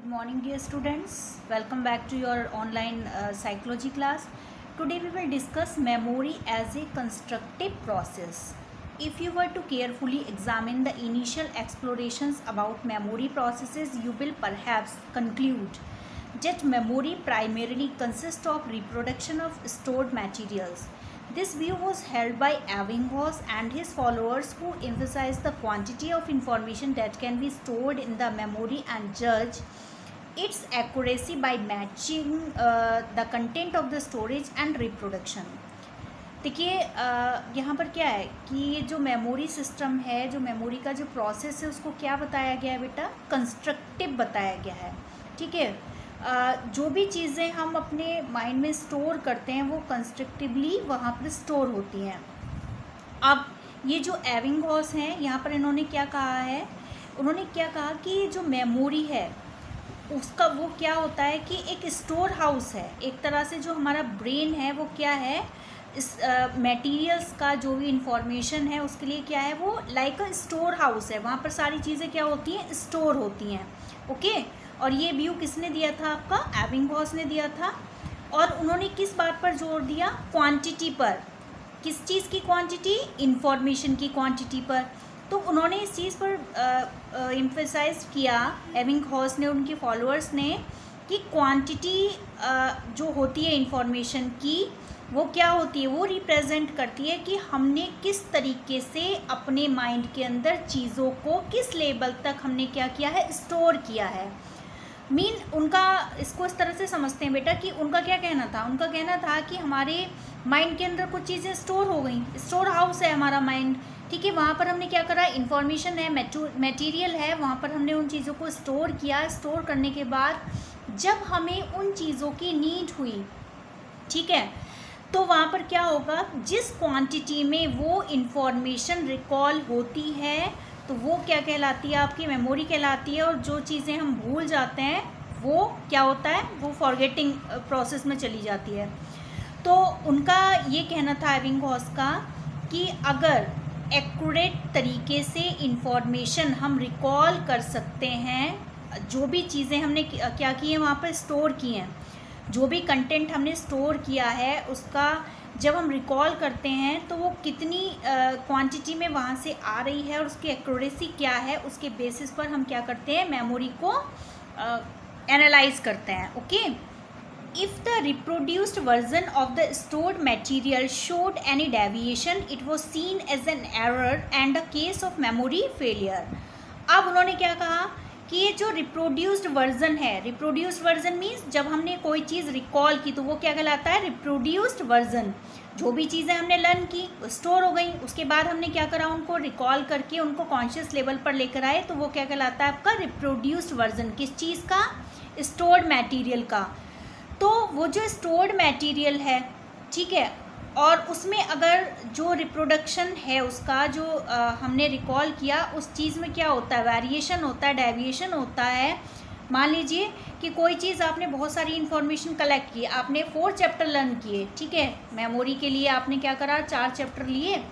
Good morning, dear students. Welcome back to your online psychology class. Today we will discuss memory as a constructive process. If you were to carefully examine the initial explorations about memory processes, you will perhaps conclude that memory primarily consists of reproduction of stored materials. This view was held by Ebbinghaus and his followers, who emphasized the quantity of information that can be stored in the memory and judge its accuracy by matching the content of the storage and reproduction. देखिए यहाँ पर क्या है कि ये जो memory system है, जो मेमोरी का जो प्रोसेस है, उसको क्या बताया गया है बेटा? कंस्ट्रक्टिव बताया गया है। ठीक है, जो भी चीज़ें हम अपने माइंड में स्टोर करते हैं वो कंस्ट्रक्टिवली वहाँ पर स्टोर होती हैं। अब ये जो एबिंगहॉस हैं, यहाँ पर इन्होंने क्या कहा है? उन्होंने क्या कहा कि जो मेमोरी है उसका वो क्या होता है कि एक स्टोर हाउस है। एक तरह से जो हमारा ब्रेन है वो क्या है, इस मटेरियल्स का जो भी इंफॉर्मेशन है उसके लिए क्या है, वो लाइक अ स्टोर हाउस है। वहाँ पर सारी चीज़ें क्या होती हैं, स्टोर होती हैं। ओके, और ये व्यू किसने दिया था? आपका एबिंगहॉस ने दिया था। और उन्होंने किस बात पर जोर दिया? क्वांटिटी पर। किस चीज़ की क्वांटिटी? इंफॉर्मेशन की क्वांटिटी पर। तो उन्होंने इस चीज़ पर एम्फेसाइज किया, एबिंगहॉस ने, उनके फॉलोअर्स ने, कि क्वांटिटी जो होती है इंफॉर्मेशन की, वो क्या होती है? वो रिप्रेजेंट करती है कि हमने किस तरीके से अपने माइंड के अंदर चीज़ों को किस लेवल तक हमने क्या किया है, स्टोर किया है। उनका इसको इस तरह से समझते हैं बेटा कि उनका क्या कहना था? उनका कहना था कि हमारे माइंड के अंदर कुछ चीज़ें स्टोर हो गई, स्टोर हाउस है हमारा माइंड। ठीक है, वहाँ पर हमने क्या करा? इन्फॉर्मेशन है, मटेरियल है, वहाँ पर हमने उन चीज़ों को स्टोर किया। स्टोर करने के बाद जब हमें उन चीज़ों की नीड हुई, ठीक है, तो वहाँ पर क्या होगा? जिस क्वांटिटी में वो इन्फॉर्मेशन रिकॉल होती है तो वो क्या कहलाती है? आपकी मेमोरी कहलाती है। और जो चीज़ें हम भूल जाते हैं वो क्या होता है? वो फॉरगेटिंग प्रोसेस में चली जाती है। तो उनका ये कहना था एबिंगहॉस का कि अगर एक्यूरेट तरीके से इंफॉर्मेशन हम रिकॉल कर सकते हैं, जो भी चीज़ें हमने क्या की हैं वहाँ पर स्टोर की हैं, जो भी कंटेंट हमने स्टोर किया है उसका जब हम रिकॉल करते हैं तो वो कितनी क्वांटिटी में वहाँ से आ रही है और उसकी एक्यूरेसी क्या है, उसके बेसिस पर हम क्या करते हैं? मेमोरी को एनालाइज करते हैं। Okay, if the reproduced version of the stored material showed any deviation, it was seen as an error and a case of memory failure. अब उन्होंने क्या कहा कि ये जो रिप्रोड्यूस्ड वर्जन है, रिप्रोड्यूस्ड वर्जन मीन्स जब हमने कोई चीज़ रिकॉल की तो वो क्या कहलाता है? Reproduced version. जो भी चीज़ें हमने लर्न की स्टोर हो गई, उसके बाद हमने क्या करा? उनको रिकॉल करके उनको कॉन्शियस लेवल पर लेकर आए, तो वो क्या कहलाता है? आपका रिप्रोड्यूस्ड वर्जन। किस चीज़ का? स्टोर्ड मटेरियल का। तो वो जो स्टोर्ड मटेरियल है, ठीक है, और उसमें अगर जो रिप्रोडक्शन है उसका जो हमने रिकॉल किया, उस चीज़ में क्या होता है? वेरिएशन होता है, डेविएशन होता है। मान लीजिए कि कोई चीज़ आपने बहुत सारी इन्फॉर्मेशन कलेक्ट की, आपने 4 चैप्टर लर्न किए, ठीक है, मेमोरी के लिए आपने क्या करा? 4 चैप्टर लिए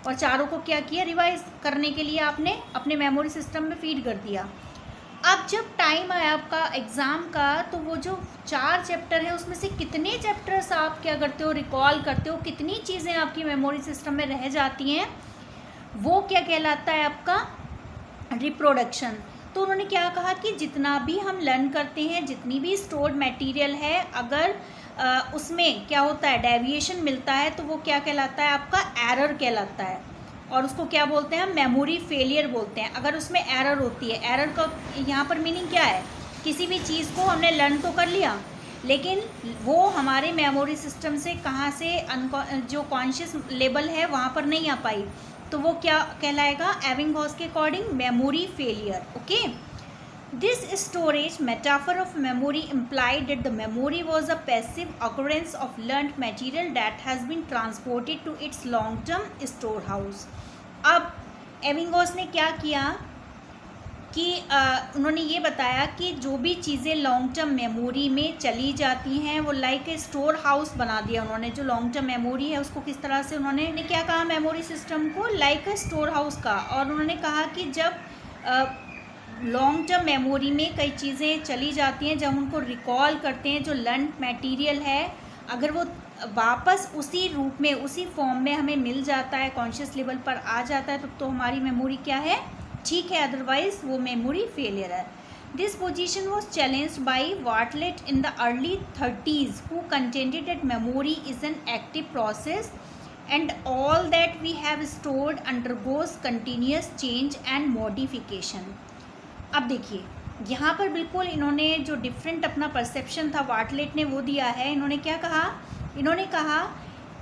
और चारों को क्या किया? रिवाइज करने के लिए आपने अपने मेमोरी सिस्टम में फीड कर दिया। अब जब टाइम आया आपका एग्ज़ाम का, तो वो जो 4 चैप्टर है उसमें से कितने चैप्टर्स आप क्या करते हो? रिकॉल करते हो। कितनी चीज़ें आपकी मेमोरी सिस्टम में रह जाती हैं, वो क्या कहलाता है? आपका रिप्रोडक्शन। तो उन्होंने क्या कहा कि जितना भी हम लर्न करते हैं, जितनी भी स्टोर्ड मटेरियल है, अगर उसमें क्या होता है? डेविएशन मिलता है, तो वो क्या कहलाता है? आपका एरर कहलाता है। और उसको क्या बोलते हैं? हम मेमोरी फेलियर बोलते हैं, अगर उसमें एरर होती है। एरर का यहाँ पर मीनिंग क्या है? किसी भी चीज़ को हमने लर्न तो कर लिया, लेकिन वो हमारे मेमोरी सिस्टम से कहाँ से जो कॉन्शियस लेवल है वहाँ पर नहीं आ पाई, तो वो क्या कहलाएगा? एबिंगहॉस के according memory failure. Okay, this storage metaphor of memory implied that the memory was a passive occurrence of learnt material that has been transported to its long term storehouse. अब एबिंगहॉस ने क्या किया कि उन्होंने ये बताया कि जो भी चीज़ें लॉन्ग टर्म मेमोरी में चली जाती हैं वो लाइक ए स्टोर हाउस बना दिया उन्होंने। जो लॉन्ग टर्म मेमोरी है उसको किस तरह से उन्होंने क्या कहा? मेमोरी सिस्टम को लाइक ए स्टोर हाउस का। और उन्होंने कहा कि जब लॉन्ग टर्म मेमोरी में कई चीज़ें चली जाती हैं, जब हम उनको रिकॉल करते हैं, जो लर्न मटेरियल है अगर वो वापस उसी रूप में उसी फॉर्म में हमें मिल जाता है, कॉन्शियस लेवल पर आ जाता है, तो हमारी मेमोरी क्या है, ठीक है, अदरवाइज वो मेमोरी फेलियर है। This position was challenged by Bartlett in the early 30s who contended that memory is an active process and all that we have stored undergoes continuous change and modification। अब देखिए यहाँ पर बिल्कुल इन्होंने जो different अपना perception था वाटलेट ने वो दिया है। इन्होंने क्या कहा, इन्होंने कहा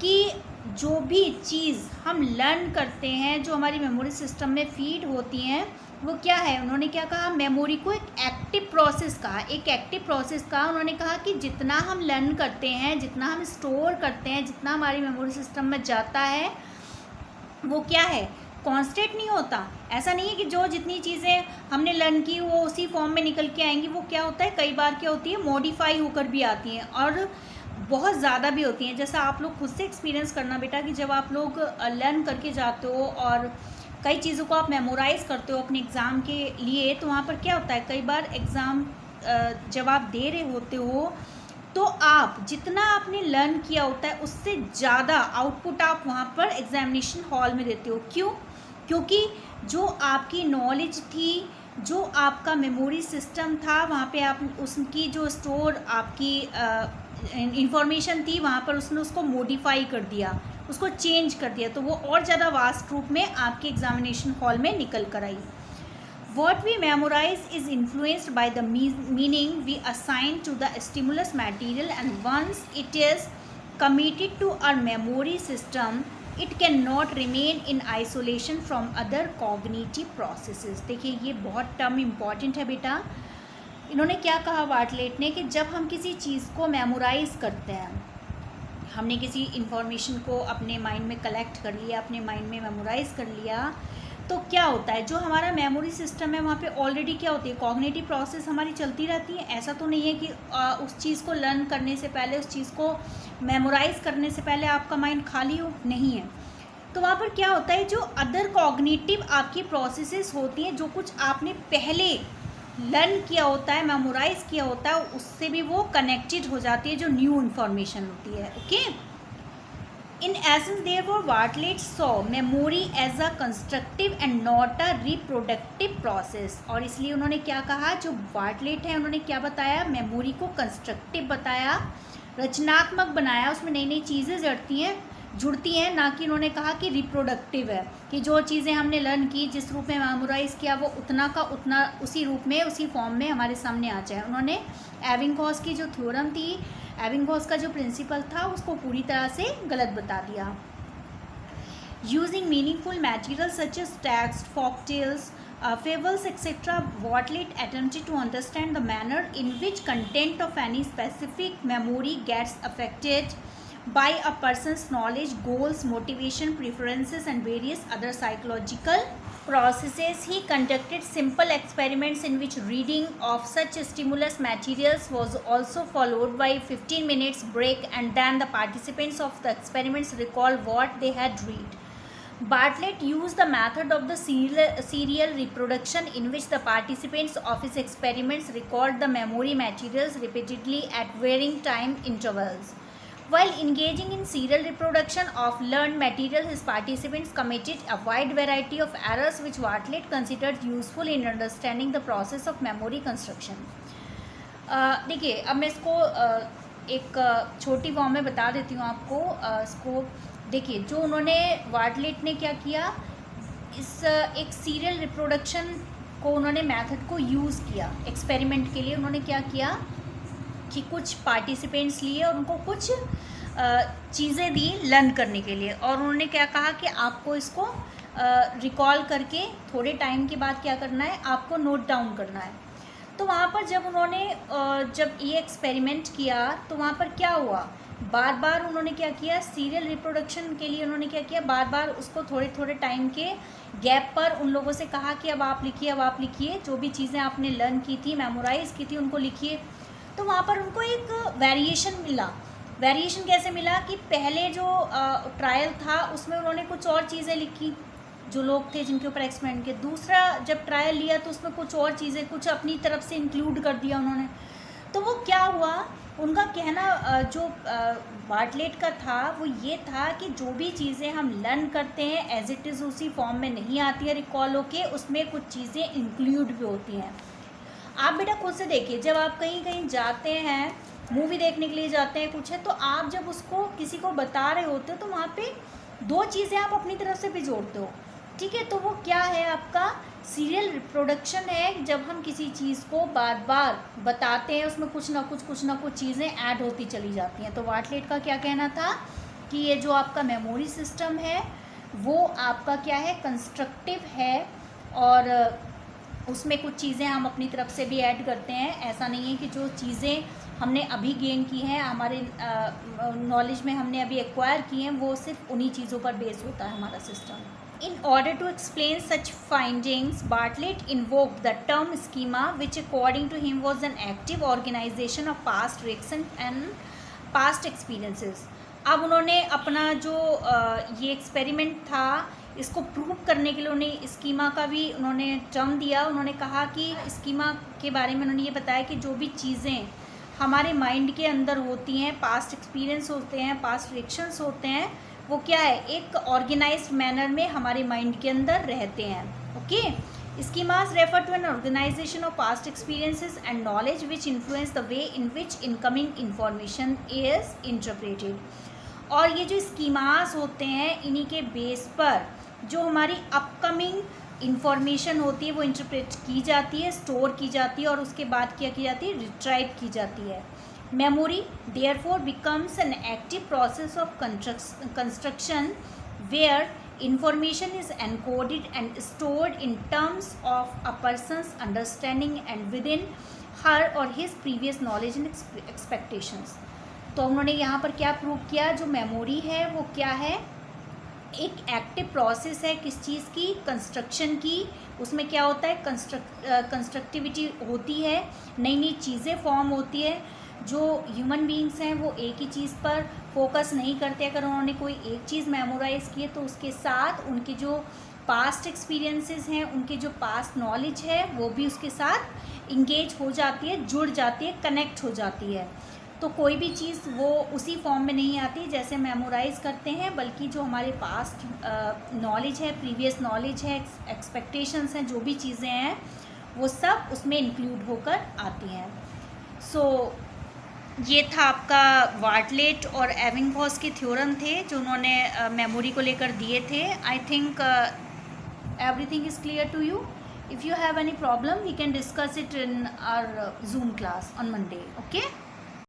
कि जो भी चीज़ हम लर्न करते हैं, जो हमारी मेमोरी सिस्टम में फीड होती हैं, वो क्या है, उन्होंने क्या कहा, मेमोरी को एक एक्टिव प्रोसेस कहा, एक एक्टिव प्रोसेस कहा। उन्होंने कहा कि जितना हम लर्न करते हैं, जितना हम स्टोर करते हैं, जितना हमारी मेमोरी सिस्टम में जाता है, वो क्या है, कांस्टेंट नहीं होता। ऐसा नहीं है कि जो जितनी चीज़ें हमने लर्न की वो उसी फॉर्म में निकल के आएंगी। वो क्या होता है, कई बार क्या होती है, मॉडिफाई होकर भी आती हैं और बहुत ज़्यादा भी होती हैं। जैसा आप लोग खुद से एक्सपीरियंस करना बेटा कि जब आप लोग लर्न करके जाते हो और कई चीज़ों को आप मेमोराइज़ करते हो अपने एग्ज़ाम के लिए, तो वहाँ पर क्या होता है, कई बार एग्ज़ाम जब आप दे रहे होते हो तो आप जितना आपने लर्न किया होता है उससे ज़्यादा आउटपुट आप वहाँ पर एग्ज़ामिनेशन हॉल में देते हो। क्यों? क्योंकि जो आपकी नॉलेज थी, जो आपका मेमोरी सिस्टम था, वहाँ पे आप उसकी जो स्टोर आपकी इंफॉर्मेशन थी, वहाँ पर उसने उसको मॉडिफाई कर दिया, उसको चेंज कर दिया, तो वो और ज़्यादा वास्ट रूप में आपके एग्ज़ामिनेशन हॉल में निकल कर आई। What we memorize is influenced by the meaning we assign to the stimulus material, and once it is committed to our memory system, it cannot remain in isolation from other cognitive processes। देखिए ये बहुत term important है बेटा। इन्होंने क्या कहा वाटलेट ने कि जब हम किसी चीज़ को मेमोराइज़ करते हैं, हमने किसी इंफॉर्मेशन को अपने माइंड में कलेक्ट कर लिया, अपने माइंड में मेमोराइज़ कर लिया, तो क्या होता है, जो हमारा मेमोरी सिस्टम है वहाँ पे ऑलरेडी क्या होती है, कॉग्निटिव प्रोसेस हमारी चलती रहती है। ऐसा तो नहीं है कि उस चीज़ को लर्न करने से पहले, उस चीज़ को मेमोराइज़ करने से पहले आपका माइंड खाली हो, नहीं है। तो वहाँ पर क्या होता है, जो अदर कॉग्निटिव आपकी प्रोसेसेस होती हैं, जो कुछ आपने पहले लर्न किया होता है, मेमोराइज़ किया होता है, उससे भी वो कनेक्टेड हो जाती है, जो न्यू इन्फॉर्मेशन होती है। Okay, In essence, therefore, Bartlett saw memory as a constructive and not a reproductive process। और इसलिए उन्होंने क्या कहा, जो बार्टलेट है उन्होंने क्या बताया, मेमोरी को कंस्ट्रक्टिव बताया, रचनात्मक बनाया, उसमें नई नई चीज़ें जुड़ती हैं, ना कि उन्होंने कहा कि रिप्रोडक्टिव है, कि जो चीज़ें हमने लर्न की, जिस रूप में मेमोराइज़ किया, वो उतना का उतना उसी रूप में, उसी फॉर्म में हमारे सामने आ जाए। उन्होंने एबिंगहॉस की जो थ्योरम थी, एबिंगहॉस का जो प्रिंसिपल था, उसको पूरी तरह से गलत बता दिया। Using meaningful material such as text, folk tales, fables, etc., Bartlett attempted to understand the manner in which content of any specific memory gets affected by a person's knowledge, goals, motivation, preferences, and various other psychological processes। He conducted simple experiments in which reading of such stimulus materials was also followed by 15 minutes break, and then the participants of the experiments recall what they had read। Bartlett used the method of the serial reproduction, in which the participants of his experiments recalled the memory materials repeatedly at varying time intervals। While engaging in serial reproduction of learned material, his participants committed a wide variety of errors which Bartlett considered useful in understanding the process of memory construction। देखिए, अब मैं इसको एक छोटी form में बता देती हूँ आपको। इसको देखिए, जो उन्होंने बार्टलेट ने क्या किया, इस एक सीरियल रिप्रोडक्शन को उन्होंने मेथड को यूज़ किया एक्सपेरिमेंट के लिए। उन्होंने क्या किया कि कुछ पार्टिसिपेंट्स लिए और उनको कुछ चीज़ें दी लर्न करने के लिए, और उन्होंने क्या कहा कि आपको इसको रिकॉल करके थोड़े टाइम के बाद क्या करना है, आपको नोट डाउन करना है। तो वहाँ पर जब उन्होंने जब ये एक्सपेरिमेंट किया, तो वहाँ पर क्या हुआ, बार बार उन्होंने क्या किया, सीरियल रिप्रोडक्शन के लिए उन्होंने क्या किया, बार बार उसको थोड़े थोड़े टाइम के गैप पर उन लोगों से कहा कि अब आप लिखिए, अब आप लिखिए, जो भी चीज़ें आपने लर्न की थी, मेमोराइज़ की थी, उनको लिखिए। तो वहाँ पर उनको एक वेरिएशन मिला। वेरिएशन कैसे मिला कि पहले जो ट्रायल था उसमें उन्होंने कुछ और चीज़ें लिखी, जो लोग थे जिनके ऊपर एक्सपेरिमेंट किया। दूसरा जब ट्रायल लिया तो उसमें कुछ और चीज़ें कुछ अपनी तरफ से इंक्लूड कर दिया उन्होंने। तो वो क्या हुआ, उनका कहना जो बार्टलेट का था वो ये था कि जो भी चीज़ें हम लर्न करते हैं एज इट इज़ उसी फॉर्म में नहीं आती है रिकॉल होके, उसमें कुछ चीज़ें इंक्लूड भी होती हैं। आप बेटा खुद से देखिए, जब आप कहीं कहीं जाते हैं, मूवी देखने के लिए जाते हैं, कुछ है, तो आप जब उसको किसी को बता रहे होते हो तो वहाँ पे दो चीज़ें आप अपनी तरफ से भी जोड़ते हो, ठीक है। तो वो क्या है, आपका सीरियल रिप्रोडक्शन है। जब हम किसी चीज़ को बार बार बताते हैं उसमें कुछ ना कुछ चीज़ें ऐड होती चली जाती हैं। तो बार्टलेट का क्या कहना था कि ये जो आपका मेमोरी सिस्टम है वो आपका क्या है, कंस्ट्रक्टिव है, और उसमें कुछ चीज़ें हम अपनी तरफ से भी ऐड करते हैं। ऐसा नहीं है कि जो चीज़ें हमने अभी गेन की हैं, हमारे नॉलेज में हमने अभी एक्वायर की हैं, वो सिर्फ उन्हीं चीज़ों पर बेस होता है हमारा system. In order to explain such findings, Bartlett invoked the term schema, which according to him was an active organization of past reactions and past experiences. अब उन्होंने अपना जो ये एक्सपेरिमेंट था इसको प्रूव करने के लिए उन्हें स्कीमा का भी उन्होंने टर्म दिया। उन्होंने कहा कि स्कीमा के बारे में उन्होंने ये बताया कि जो भी चीज़ें हमारे माइंड के अंदर होती हैं, पास्ट एक्सपीरियंस होते हैं, पास्ट रिएक्शंस होते हैं, वो क्या है, एक ऑर्गेनाइज्ड मैनर में हमारे माइंड के अंदर रहते हैं। Okay, schemas refer to an organisation of past experiences and knowledge which influence the way in which incoming information is interpreted. और ये जो स्कीमास होते हैं, इन्हीं के बेस पर जो हमारी अपकमिंग इंफॉर्मेशन होती है वो इंटरप्रेट की जाती है, स्टोर की जाती है, और उसके बाद क्या की जाती है, रिट्राइव की जाती है। Memory therefore becomes an active process of construction where information is encoded and stored in terms of a person's understanding and within her or his previous knowledge and expectations। तो उन्होंने यहाँ पर क्या प्रूव किया, जो मेमोरी है वो क्या है, एक एक्टिव प्रोसेस है किस चीज़ की, कंस्ट्रक्शन की। उसमें क्या होता है, कंस्ट्रक्टिविटी होती है, नई नई चीज़ें फॉर्म होती है। जो ह्यूमन बीइंग्स हैं वो एक ही चीज़ पर फोकस नहीं करते। अगर उन्होंने कोई एक चीज़ मेमोराइज की है तो उसके साथ उनके जो पास्ट एक्सपीरियंसेस हैं, उनके जो पास्ट नॉलेज है वो भी उसके साथ इंगेज हो जाती है, जुड़ जाती है, कनेक्ट हो जाती है। तो कोई भी चीज़ वो उसी फॉर्म में नहीं आती जैसे मेमोराइज करते हैं, बल्कि जो हमारे पास्ट नॉलेज है, प्रीवियस नॉलेज है, एक्सपेक्टेशंस हैं, जो भी चीज़ें हैं वो सब उसमें इंक्लूड होकर आती हैं। सो ये था आपका बार्टलेट और एबिंगहॉस के थ्योरम थे जो उन्होंने मेमोरी को लेकर दिए थे। I think everything is clear to you. If you have any problem we can discuss it in our Zoom class on Monday. Okay.